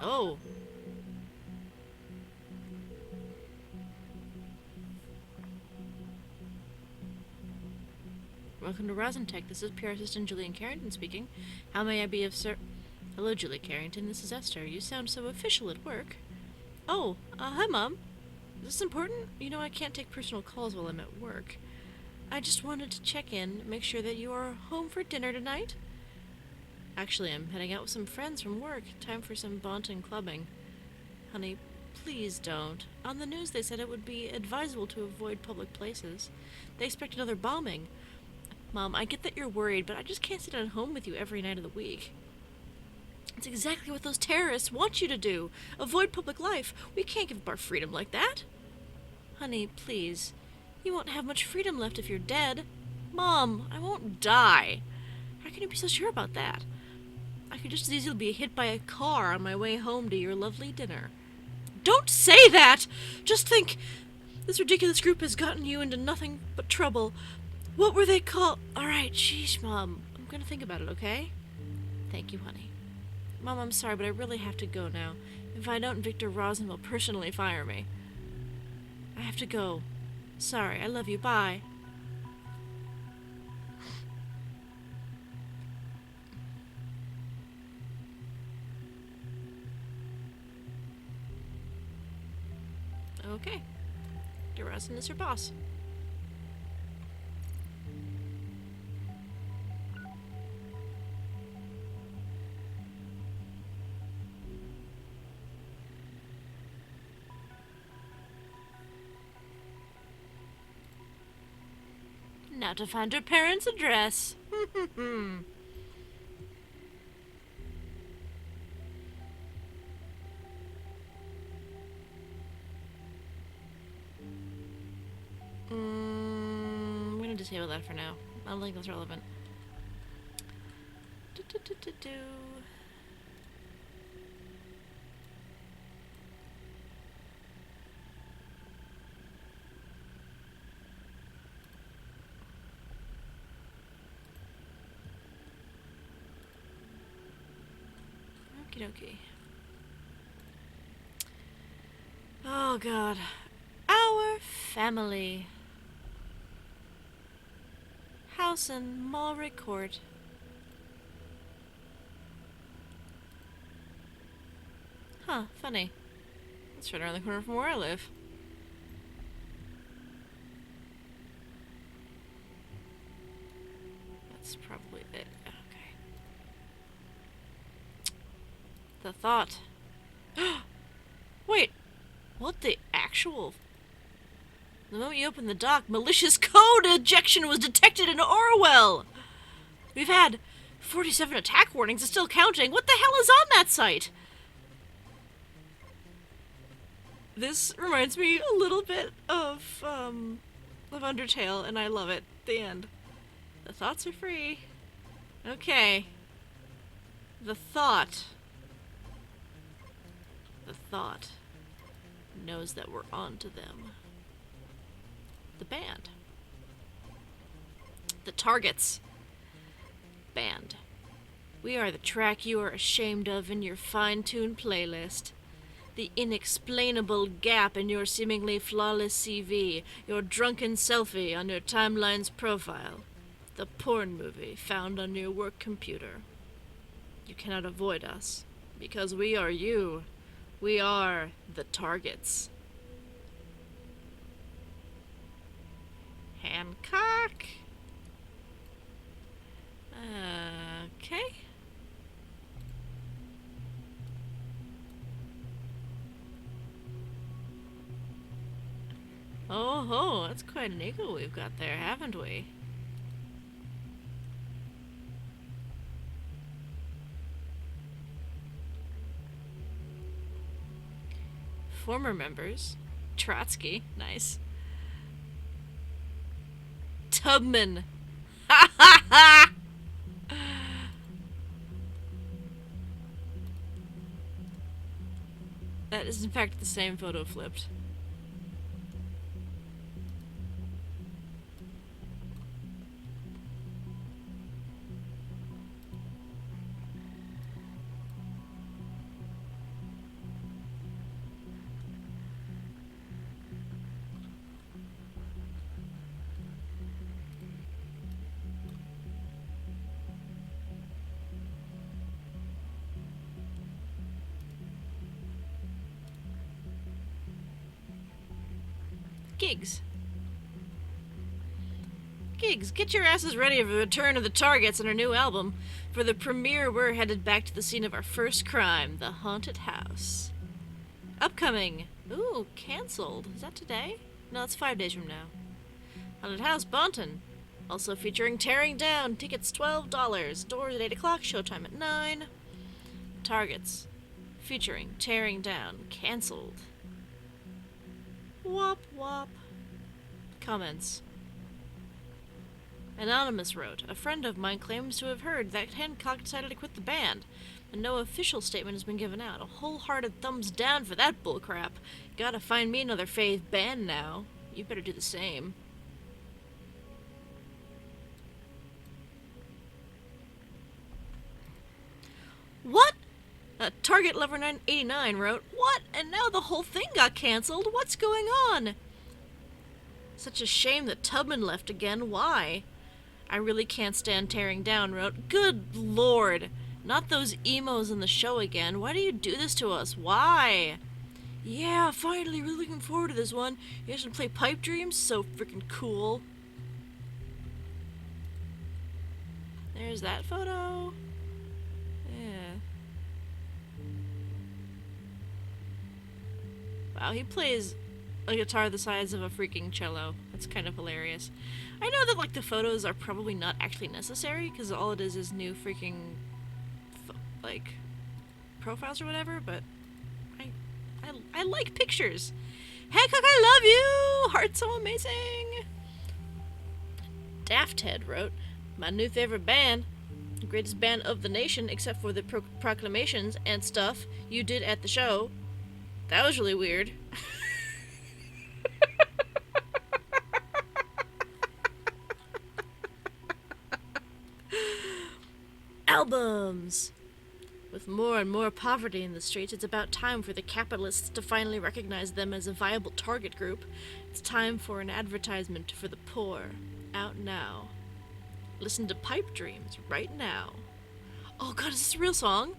Oh. Welcome to Rosentech. This is PR Assistant Julian Carrington speaking. How may I be of Hello, Julie Carrington. This is Esther. You sound so official at work. Oh, hi, Mom. Is this important? You know I can't take personal calls while I'm at work. I just wanted to check in, make sure that you are home for dinner tonight. Actually, I'm heading out with some friends from work. Time for some Bonton clubbing. Honey, please don't. On the news they said it would be advisable to avoid public places. They expect another bombing. Mom, I get that you're worried, but I just can't sit at home with you every night of the week. It's exactly what those terrorists want you to do. Avoid public life. We can't give up our freedom like that. Honey, please. You won't have much freedom left if you're dead. Mom, I won't die. How can you be so sure about that? I could just as easily be hit by a car on my way home to your lovely dinner. Don't say that! Just think, this ridiculous group has gotten you into nothing but trouble. What were they called? Alright, sheesh, Mom. I'm gonna think about it, okay? Thank you, honey. Mom, I'm sorry, but I really have to go now. If I don't, Victor Rosen will personally fire me. I have to go. Sorry, I love you. Bye. Okay. Victor Rosen is her boss. Now to find her parents' address. I'm gonna disable that for now. I don't think that's relevant. Do. Okie dokie. Oh god. Our family. House in Mulray Court. Huh, funny. It's right around the corner from where I live. That's probably it. Okay. The thought. Wait, what the actual... The moment you open the dock, malicious code injection was detected in Orwell! We've had 47 attack warnings and still counting. What the hell is on that site? This reminds me a little bit of Undertale, and I love it. The end. The thoughts are free. Okay. The thought knows that we're on to them. The band. The targets. Band. We are the track you are ashamed of in your fine-tuned playlist. The inexplainable gap in your seemingly flawless CV. Your drunken selfie on your timeline's profile. The porn movie found on your work computer. You cannot avoid us, because we are you. We are the targets. Hancock? Okay. Oh ho, that's quite an eagle we've got there, haven't we? Former members. Trotsky, nice. Tubman. Ha ha ha! That is in fact the same photo flipped. Gigs. Gigs, get your asses ready for the return of the Targets and our new album. For the premiere, we're headed back to the scene of our first crime, the haunted house. Upcoming. Ooh, cancelled. Is that today? No, it's 5 days from now. Haunted House, Bonton. Also featuring Tearing Down. Tickets $12. Doors at 8 o'clock. Showtime at 9. Targets. Featuring Tearing Down. Cancelled. Wop wop. Comments. Anonymous wrote, a friend of mine claims to have heard that Hancock decided to quit the band, and no official statement has been given out. A wholehearted thumbs down for that bullcrap. Gotta find me another fave band now. You better do the same. What? Target Lover 989 wrote, what? And now the whole thing got cancelled? What's going on? Such a shame that Tubman left again. Why? I really can't stand Tearing Down wrote, good lord. Not those emos in the show again. Why do you do this to us? Why? Yeah, finally, really looking forward to this one. You guys should play Pipe Dreams? So freaking cool. There's that photo. Yeah. Wow, he plays a guitar the size of a freaking cello. That's kind of hilarious. I know that, like, the photos are probably not actually necessary, because all it is new freaking, like, profiles or whatever, but I like pictures. Hancock, I love you! Heart's so amazing! Dafthead wrote, my new favorite band, the greatest band of the nation, except for the proclamations and stuff you did at the show. That was really weird. Albums! With more and more poverty in the streets, it's about time for the capitalists to finally recognize them as a viable target group. It's time for an advertisement for the poor. Out now. Listen to Pipe Dreams right now. Oh god, is this a real song?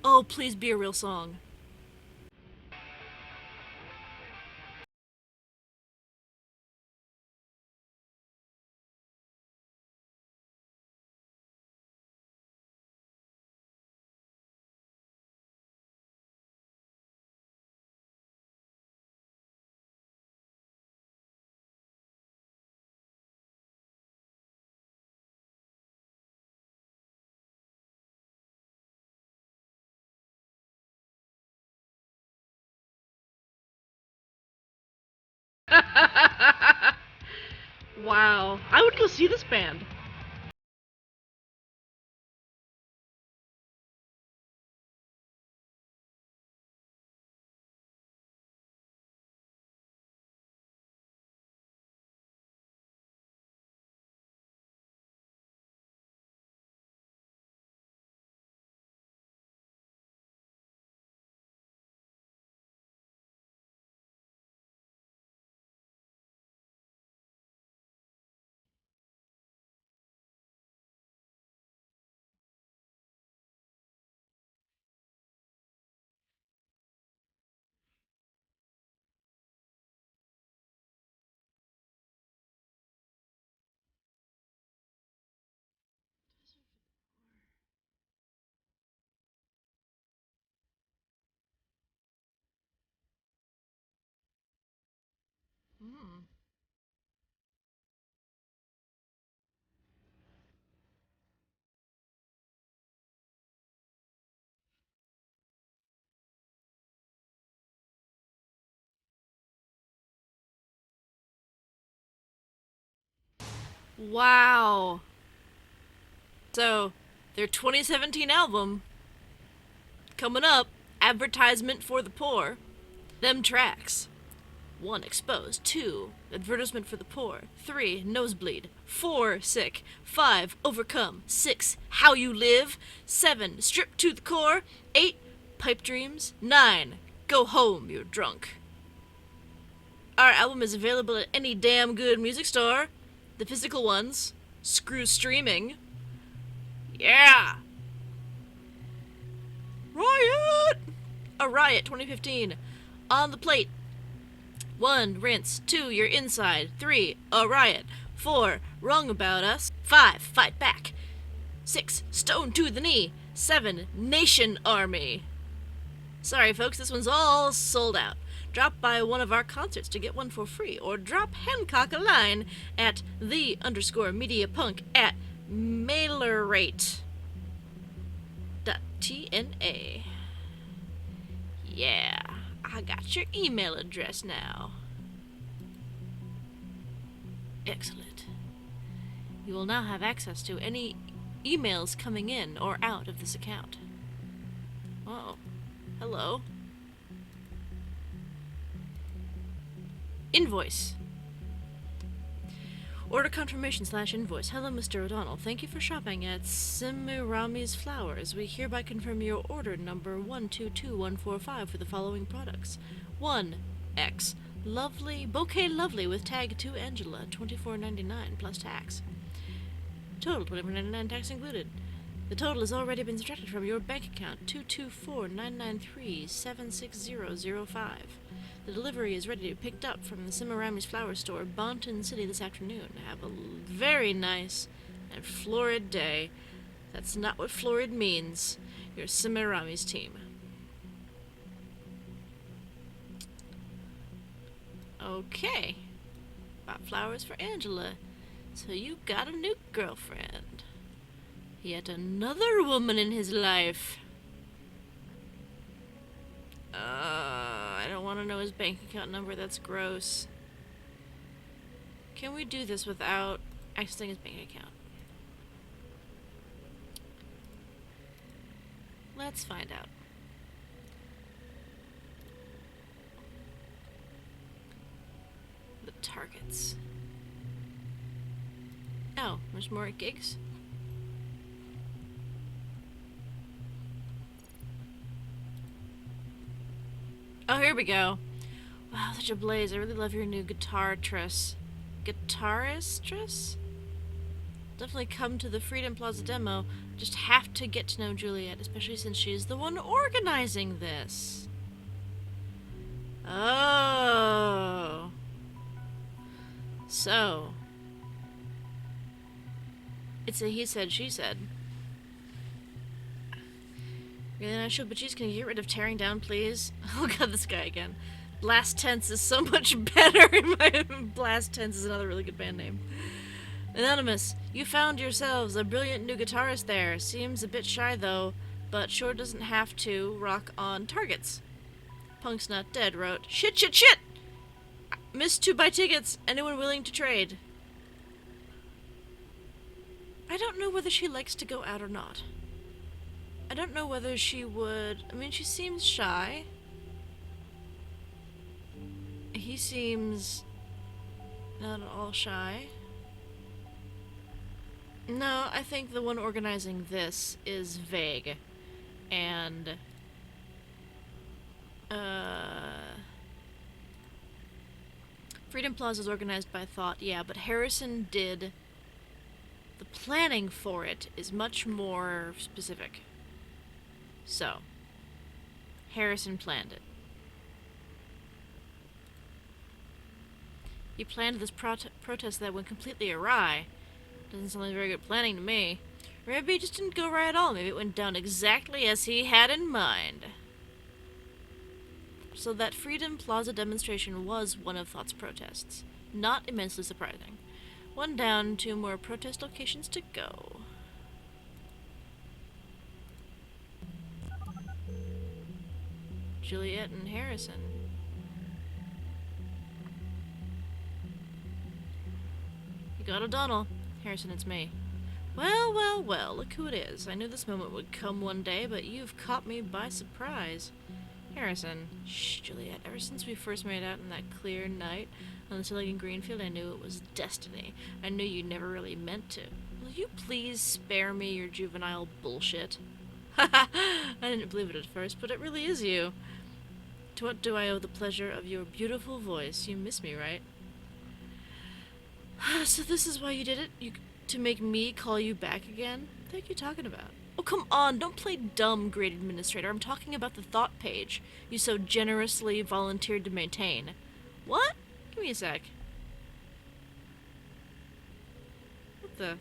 Oh, please be a real song. Wow. I would go see this band. Mm. Wow. So, their 2017 album, coming up, advertisement for the poor. Them tracks. 1. Exposed. 2. Advertisement for the poor. 3. Nosebleed. 4. Sick. 5. Overcome. 6. How You Live. 7. Stripped to the Core. 8. Pipe Dreams. 9. Go Home, You're Drunk. Our album is available at any damn good music store. The physical ones. Screw streaming. Yeah! Riot! A Riot 2015. On the plate. 1. Rinse. 2. You're inside. 3. A riot. 4. Wrong about us. 5. Fight back. 6. Stone to the knee. 7. Nation Army. Sorry, folks, this one's all sold out. Drop by one of our concerts to get one for free, or drop Hancock a line at _mediapunk at mailerate.tna. Yeah, I got your email address now. Excellent. You will now have access to any emails coming in or out of this account. Oh, hello. Invoice. Order confirmation /invoice. Hello, Mr. O'Donnell. Thank you for shopping at Semirami's Flowers. We hereby confirm your order number 122145 for the following products. 1X. Lovely bouquet lovely with tag to Angela, $24.99 plus tax. Total $24.99 tax included. The total has already been subtracted from your bank account, 224-993-76005. The delivery is ready to be picked up from the Semirami's Flower Store, Bonton City, this afternoon. Have a very nice and florid day. That's not what florid means. Your Semirami's team. Okay. Bought flowers for Angela. So you got a new girlfriend. Yet another woman in his life. I don't want to know his bank account number. That's gross. Can we do this without accessing his bank account? Let's find out. The targets. Oh, there's more gigs? Oh, here we go. Wow, such a blaze. I really love your new guitarist. Definitely come to the Freedom Plaza demo. Just have to get to know Juliet, especially since she's the one organizing this. Oh. So. It's a he said, she said. Really nice show, but geez, can you get rid of tearing down, please? Oh god, this guy again. Blast Tense is so much better. Blast Tense is another really good band name. Anonymous, you found yourselves a brilliant new guitarist there. Seems a bit shy though, but sure doesn't have to rock on targets. Punk's Not Dead wrote, shit! Missed to buy tickets. Anyone willing to trade? I don't know whether she likes to go out or not. I don't know whether she would... I mean, she seems shy. He seems not at all shy. No, I think the one organizing this is vague. And... Freedom Plaza is organized by thought, yeah, but Harrison did... The planning for it is much more specific. So, Harrison planned it. He planned this protest that went completely awry. Doesn't sound like very good planning to me. Or maybe it just didn't go right at all. Maybe it went down exactly as he had in mind. So that Freedom Plaza demonstration was one of Thought's protests. Not immensely surprising. One down, 2 more protest locations to go. Juliet and Harrison. You got O'Donnell. Harrison, it's me. Well, look who it is. I knew this moment would come one day, but you've caught me by surprise. Harrison. Shh, Juliet. Ever since we first made out in that clear night on the Silligan Greenfield, I knew it was destiny. I knew you never really meant to. Will you please spare me your juvenile bullshit? I didn't believe it at first, but it really is you. To what do I owe the pleasure of your beautiful voice? You miss me, right? So this is why you did it? To make me call you back again? What are you talking about? Oh, come on, don't play dumb, great administrator. I'm talking about the thought page you so generously volunteered to maintain. What? Give me a sec. What the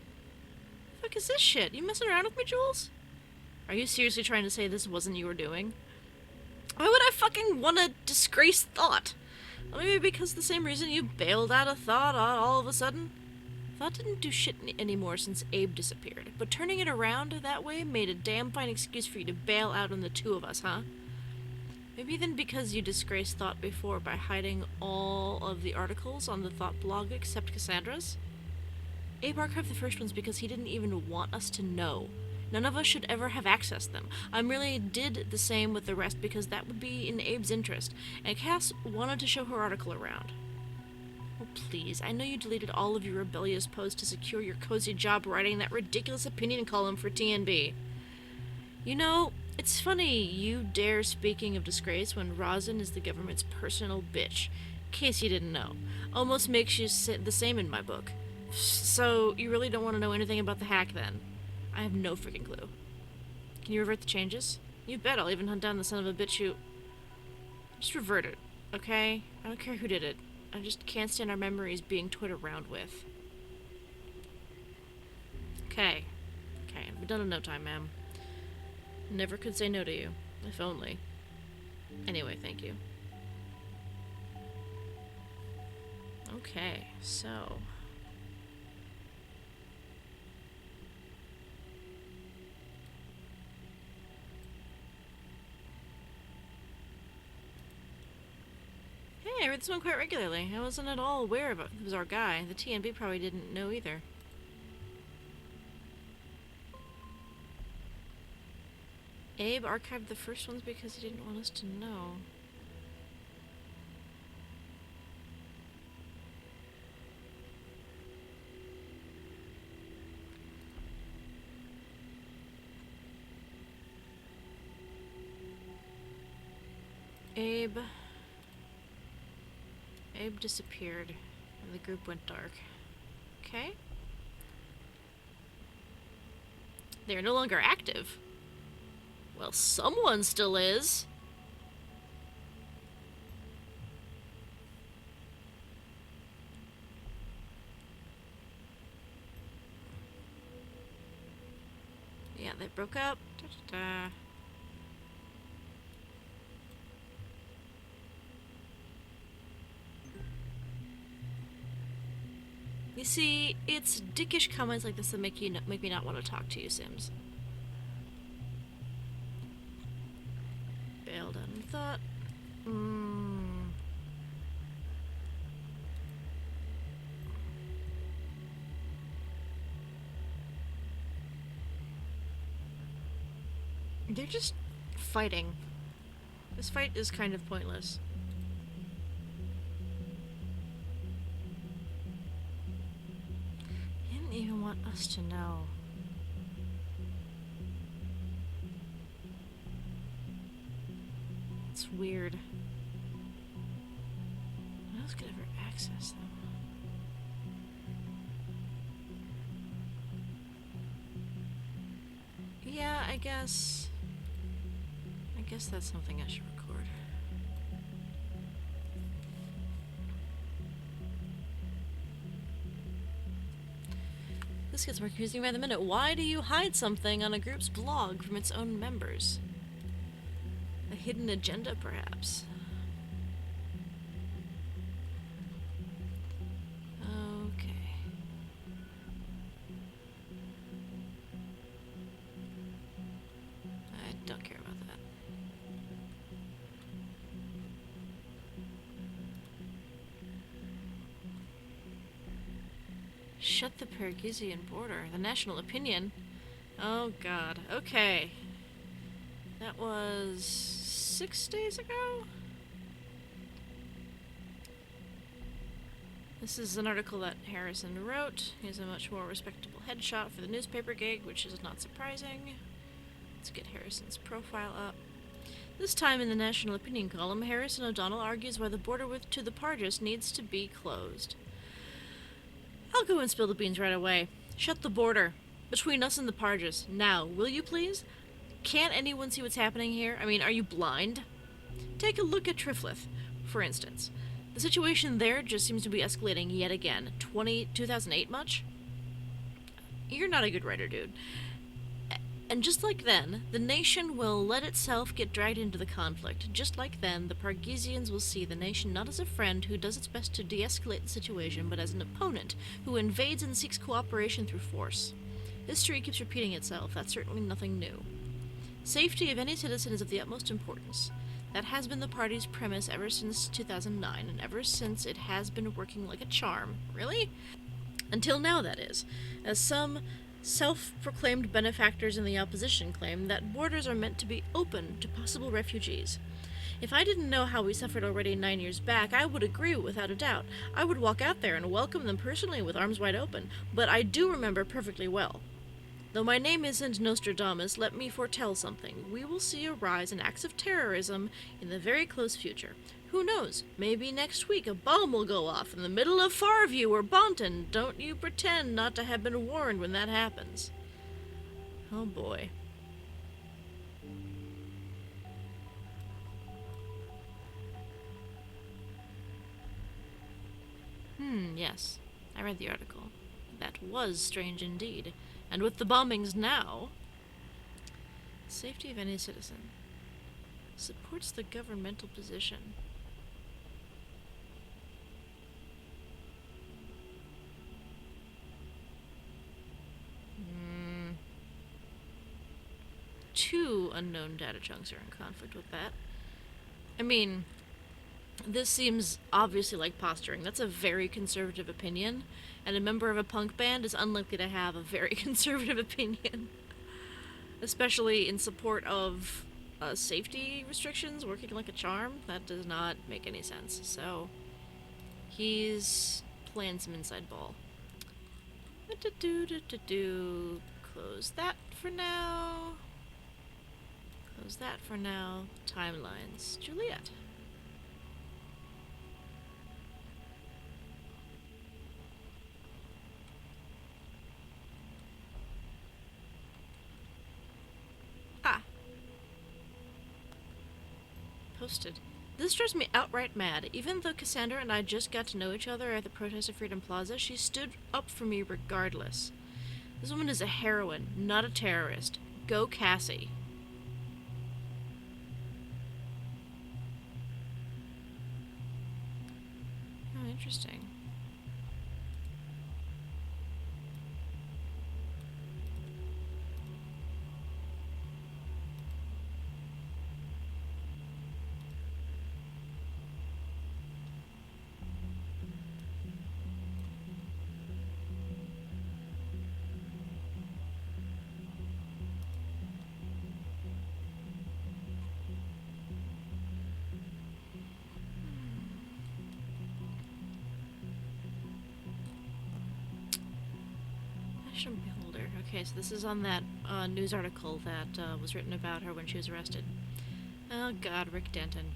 fuck is this shit? You messing around with me, Jules? Are you seriously trying to say this wasn't you were doing? Why would I fucking want to disgrace thought? Well, maybe because the same reason you bailed out of thought all of a sudden? Thought didn't do shit anymore since Abe disappeared, but turning it around that way made a damn fine excuse for you to bail out on the two of us, huh? Maybe then because you disgraced Thought before by hiding all of the articles on the Thought blog except Cassandra's? Abe archived the first ones because he didn't even want us to know. None of us should ever have accessed them. I merely did the same with the rest because that would be in Abe's interest, and Cass wanted to show her article around. Oh, please, I know you deleted all of your rebellious posts to secure your cozy job writing that ridiculous opinion column for TNB. You know, it's funny you dare speaking of disgrace when Rosin is the government's personal bitch. In case you didn't know. Almost makes you the same in my book. So, you really don't want to know anything about the hack then? I have no freaking clue. Can you revert the changes? You bet I'll even hunt down the son of a bitch who... Just revert it, okay? I don't care who did it. I just can't stand our memories being toyed around with. Okay. Okay, I'll be done in no time, ma'am. Never could say no to you. If only. Anyway, thank you. Okay, so... Hey, I read this one quite regularly. I wasn't at all aware of it. It was our guy. The TNB probably didn't know either. Abe archived the first ones because he didn't want us to know. Abe disappeared, and the group went dark. Okay. They're no longer active. Well, someone still is. Yeah, they broke up. Da-da-da. You see, it's dickish comments like this that make me not want to talk to you, Sims. Bailed out in thought. They're just fighting. This fight is kind of pointless. He didn't even want us to know. It's weird. No one else could ever access them. Yeah, I guess that's something I should record. This gets more confusing by the minute. Why do you hide something on a group's blog from its own members? A hidden agenda, perhaps? Okay. I don't care about that. Shut the Pergusian border. The national opinion. Oh god. Okay. That was 6 days ago? This is an article that Harrison wrote. He has a much more respectable headshot for the newspaper gig, which is not surprising. Let's get Harrison's profile up. This time in the national opinion column, Harrison O'Donnell argues why the border to the Pargis needs to be closed. I'll go and spill the beans right away. Shut the border. Between us and the Pargis. Now, will you please? Can't anyone see what's happening here? I mean, are you blind? Take a look at Triflith, for instance. The situation there just seems to be escalating yet again. 2008 much? You're not a good writer, dude. And just like then, the nation will let itself get dragged into the conflict. Just like then, the Pargesians will see the nation not as a friend who does its best to de-escalate the situation, but as an opponent who invades and seeks cooperation through force. History keeps repeating itself. That's certainly nothing new. Safety of any citizen is of the utmost importance. That has been the party's premise ever since 2009, and ever since it has been working like a charm. Really? Until now, that is. As some self-proclaimed benefactors in the opposition claim that borders are meant to be open to possible refugees. If I didn't know how we suffered already 9 years back, I would agree without a doubt. I would walk out there and welcome them personally with arms wide open, but I do remember perfectly well. Though my name isn't Nostradamus, let me foretell something. We will see a rise in acts of terrorism in the very close future. Who knows? Maybe next week a bomb will go off in the middle of Farview or Bonton. Don't you pretend not to have been warned when that happens. Oh boy. Yes. I read the article. That was strange indeed. And with the bombings now, safety of any citizen supports the governmental position. Two unknown data chunks are in conflict with that. I mean, this seems obviously like posturing. That's a very conservative opinion, and a member of a punk band is unlikely to have a very conservative opinion. Especially in support of safety restrictions working like a charm. That does not make any sense. So, he's playing some inside ball. Close that for now. Close that for now. Timelines. Juliet. Ah. Posted. This drives me outright mad. Even though Cassandra and I just got to know each other at the Protest of Freedom Plaza, she stood up for me regardless. This woman is a heroine, not a terrorist. Go Cassie. Oh, interesting. Beholder. Okay, so this is on that news article that was written about her when she was arrested. Oh god, Rick Denton.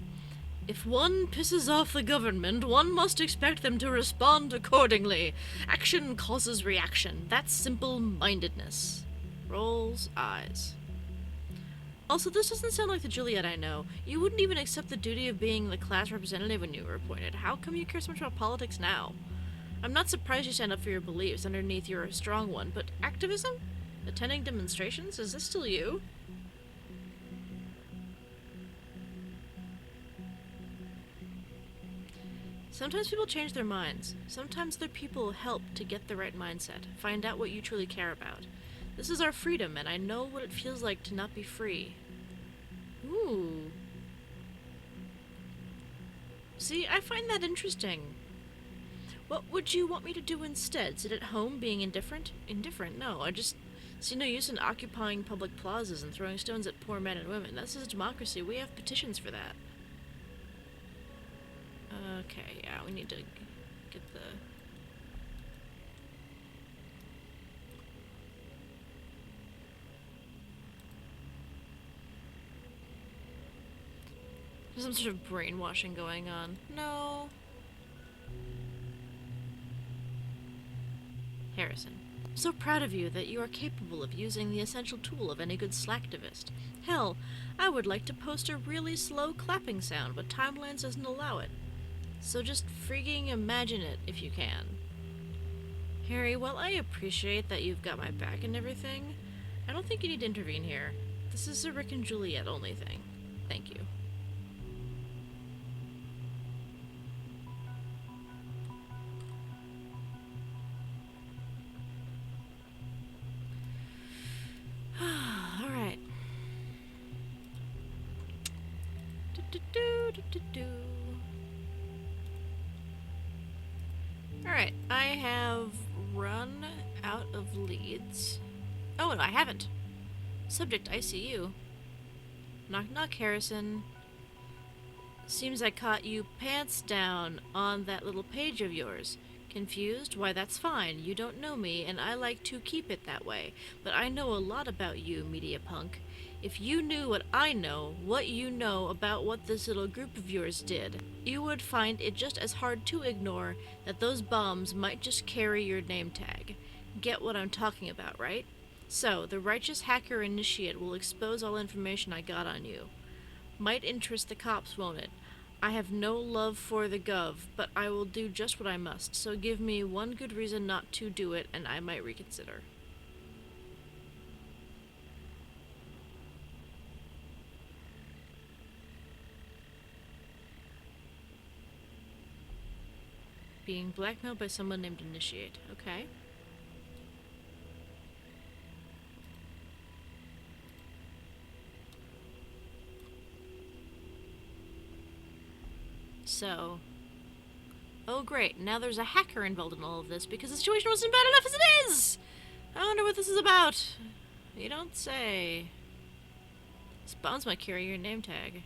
If one pisses off the government, one must expect them to respond accordingly. Action causes reaction. That's simple-mindedness. Rolls eyes. Also, this doesn't sound like the Juliet I know. You wouldn't even accept the duty of being the class representative when you were appointed. How come you care so much about politics now? I'm not surprised you stand up for your beliefs. Underneath, you're a strong one. But activism? Attending demonstrations? Is this still you? Sometimes people change their minds. Sometimes their people help to get the right mindset. Find out what you truly care about. This is our freedom, and I know what it feels like to not be free. Ooh. See, I find that interesting. What would you want me to do instead? Sit at home being indifferent? Indifferent? No, I just see no use in occupying public plazas and throwing stones at poor men and women. This is democracy. We have petitions for that. Okay, yeah, we need to get the... There's some sort of brainwashing going on. No. Harrison. So proud of you that you are capable of using the essential tool of any good slacktivist. Hell, I would like to post a really slow clapping sound, but Timelines doesn't allow it. So just freaking imagine it if you can. Harry, while I appreciate that you've got my back and everything, I don't think you need to intervene here. This is a Rick and Juliet only thing. Thank you. Alright. Alright, I have run out of leads. Oh, no, I haven't. Subject ICU. Knock knock, Harrison. Seems I caught you pants down on that little page of yours. Confused? Why, that's fine. You don't know me, and I like to keep it that way. But I know a lot about you, media punk. If you knew what I know, what you know about what this little group of yours did, you would find it just as hard to ignore that those bombs might just carry your name tag. Get what I'm talking about, right? So, the righteous hacker initiate will expose all information I got on you. Might interest the cops, won't it? I have no love for the gov, but I will do just what I must, so give me one good reason not to do it, and I might reconsider. Being blackmailed by someone named Initiate. Okay. So, oh great, now there's a hacker involved in all of this because the situation wasn't bad enough as it is! I wonder what this is about. You don't say. These bombs might carry your name tag.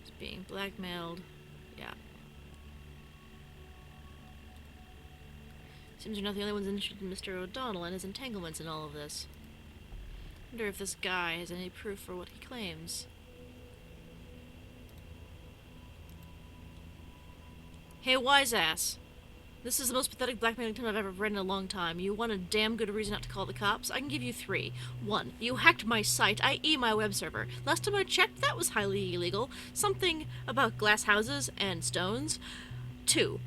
It's being blackmailed. Yeah. Seems you're not the only ones interested in Mr. O'Donnell and his entanglements in all of this. Wonder if this guy has any proof for what he claims. Hey, wise ass. This is the most pathetic blackmailing attempt I've ever read in a long time. You want a damn good reason not to call the cops? I can give you 3. 1. You hacked my site, i.e. my web server. Last time I checked, that was highly illegal. Something about glass houses and stones. 2.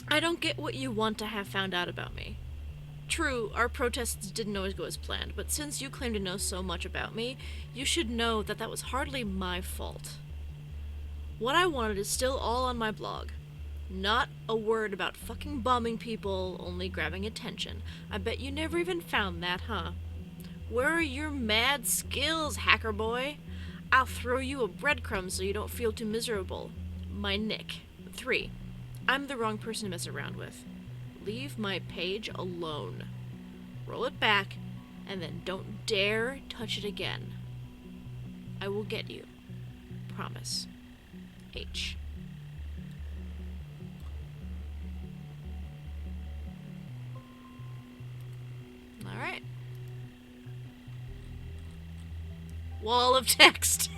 I don't get what you want to have found out about me. True, our protests didn't always go as planned, but since you claim to know so much about me, you should know that that was hardly my fault. What I wanted is still all on my blog. Not a word about fucking bombing people, only grabbing attention. I bet you never even found that, huh? Where are your mad skills, hacker boy? I'll throw you a breadcrumb so you don't feel too miserable. My Nick. 3. I'm the wrong person to mess around with. Leave my page alone. Roll it back, and then don't dare touch it again. I will get you. Promise. H. Alright. Wall of text.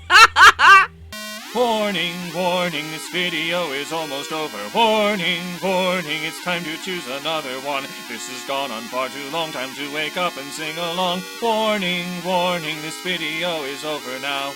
Warning, warning, this video is almost over. Warning, warning, it's time to choose another one. This has gone on far too long, time to wake up and sing along. Warning, warning, this video is over now.